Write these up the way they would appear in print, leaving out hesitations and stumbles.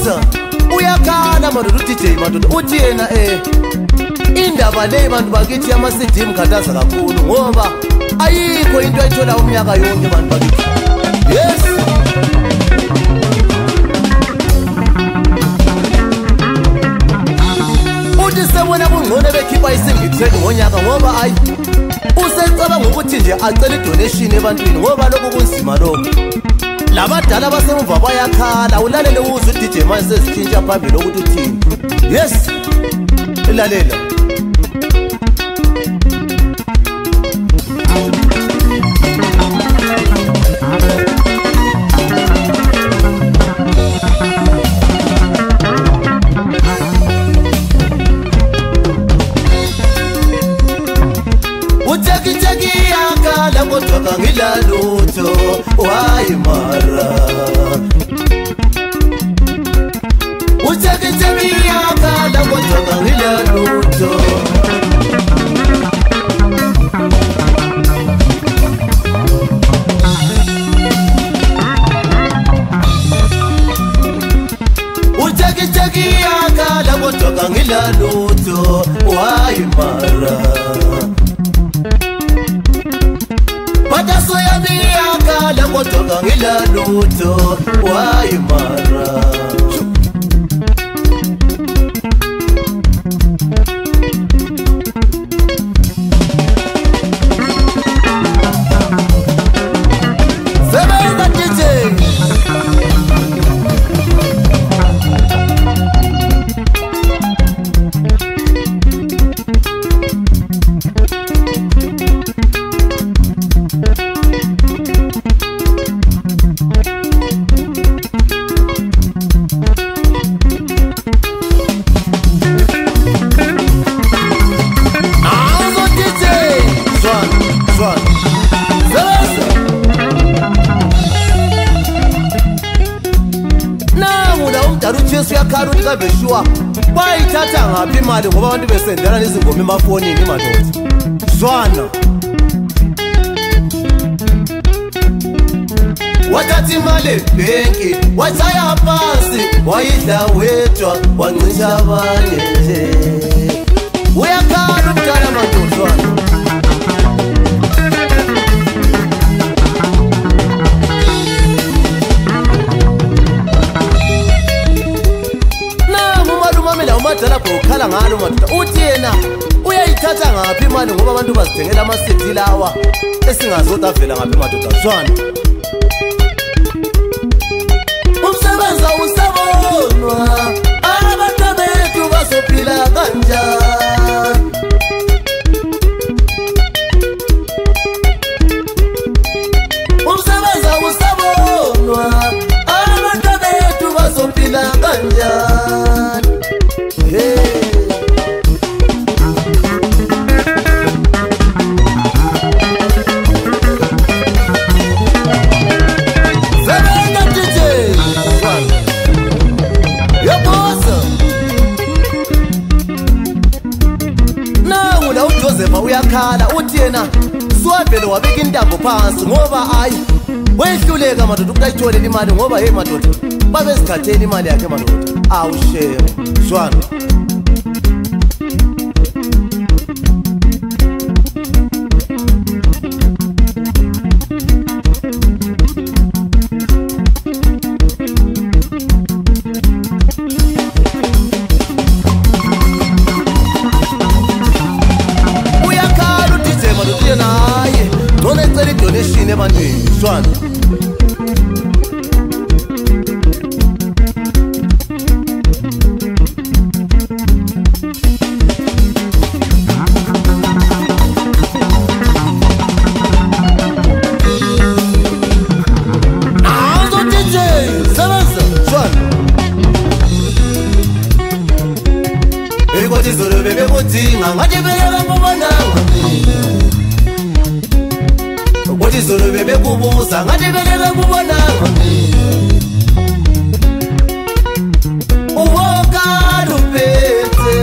Yabosa uyakhala madoda uDJ madoda uthi yena indaba le bantu bakithi yama-CD imkhathaza kakhulu ngoba ayikho into ayithola umnyaka yonke bantu bakithi. Yes. Uthi sebona kungcono bekhipha isingitrend ngonyaka ngoba ayi usecabanga ukuthi nje acela idonation ebantwini ngoba lokhu kunzima lokho. Labadala basemuva bayakhala ulalele uze uDJ manje sesitshintsha phambili ukuthi uthini. Yes. Ilalela. Utaki yakala kodwa ngilalutho wayi mara. Utaki yakala kodwa ngilalutho. Utaki yakala kodwa ngilalutho wayi mara. Mataso ya miyaka kodwa ngilalutho wayi mara. Sebenza DJ uyakhala ukuthi kabe sure bayithatha ngaphi imali ngoba abantu besendela izingoma emafonini madoda. Zwana wathatha imali ebhenki wachaya phansi wayidla wedwa wancisha abanye. Uyakhala umdala madoda. Zwana umadala ukhala ngalo madoda uthi yena uyayithatha ngaphi imali ngoba abantu bazithengela ama-CD lawa esingazothi avela ngaphi madoda. Zwana umsebenza usabonwa abantu bethu bazophila kanjani. Umsebenza usabonwa abantu bethu bazophila kanjani. Uyakhala uthi yena suwavele wabeka intambo phansi ngoba ayi wehluleka madoda ukuthi ayitholele imali ngoba hey madoda babezikhathela imali yakhe madoda. Awushere. Zwana donation ebantwini. Zwana azo DJ sebenza. Zwana ikoti zolo bebe kudinga ngathi beka ngubonanga ukuthi zolo bebe kubuza ngathi beke ngubonanga uwoka lupete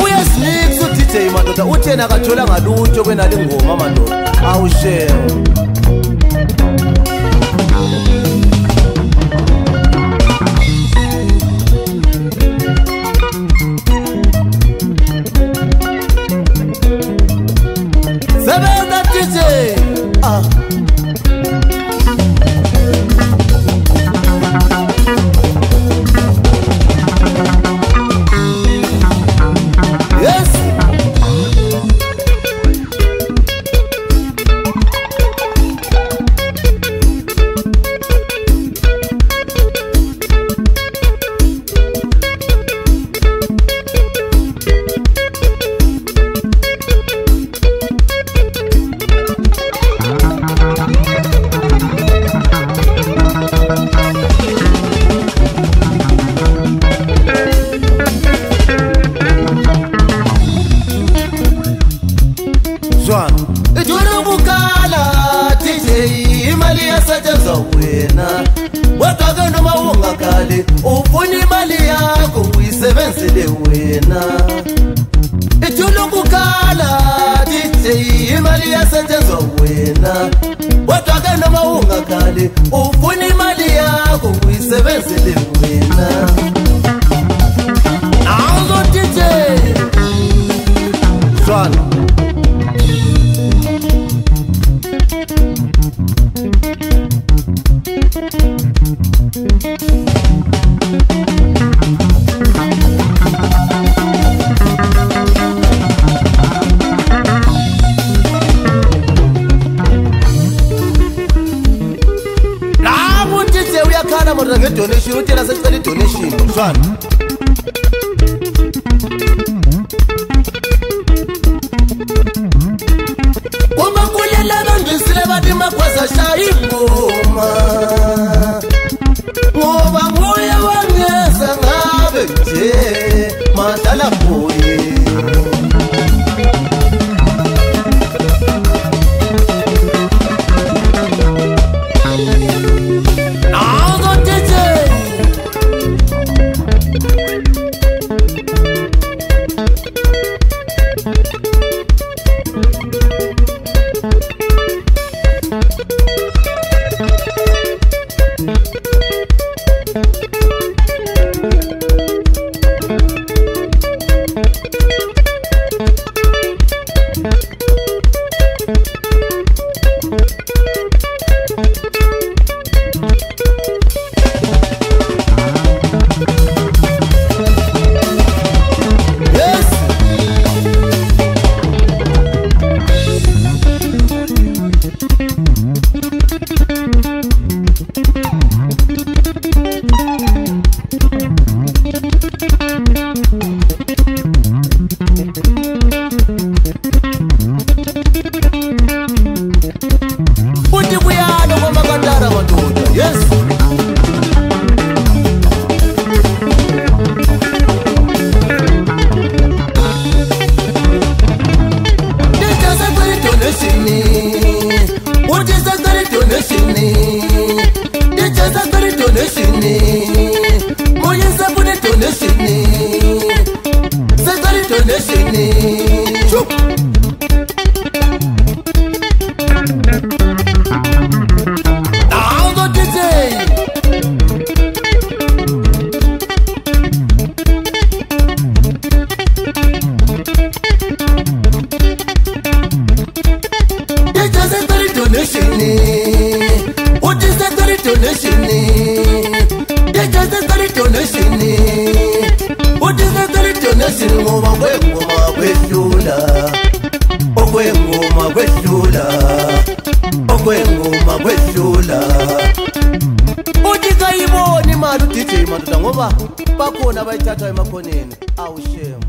uyasnix uDJ madoda uthena akathola ngalutho kwenale ngoma madoda. Awushare Jwana ijulu bukala DJ imali yasetshenzwa wena Kodwa ke noma ungakali ufuna imali yakho uyisebenzele wena Ijulu bukala DJ imali yasetshenzwa wena Kodwa ke noma ungakali ufuna imali yakho uyisebenzele wena Nazo DJ Jwana uyakhala mara ngedonation utela secela donation Jwana Uma kulela bandisile bathi magwaza shaya ingoma Ngoba nguye wangeza ngabe nje madala boye Okwengoma kwedlula Uthi kayibona imali uDJ madoda ngoba bakhona abayithatha emakhoneni awushame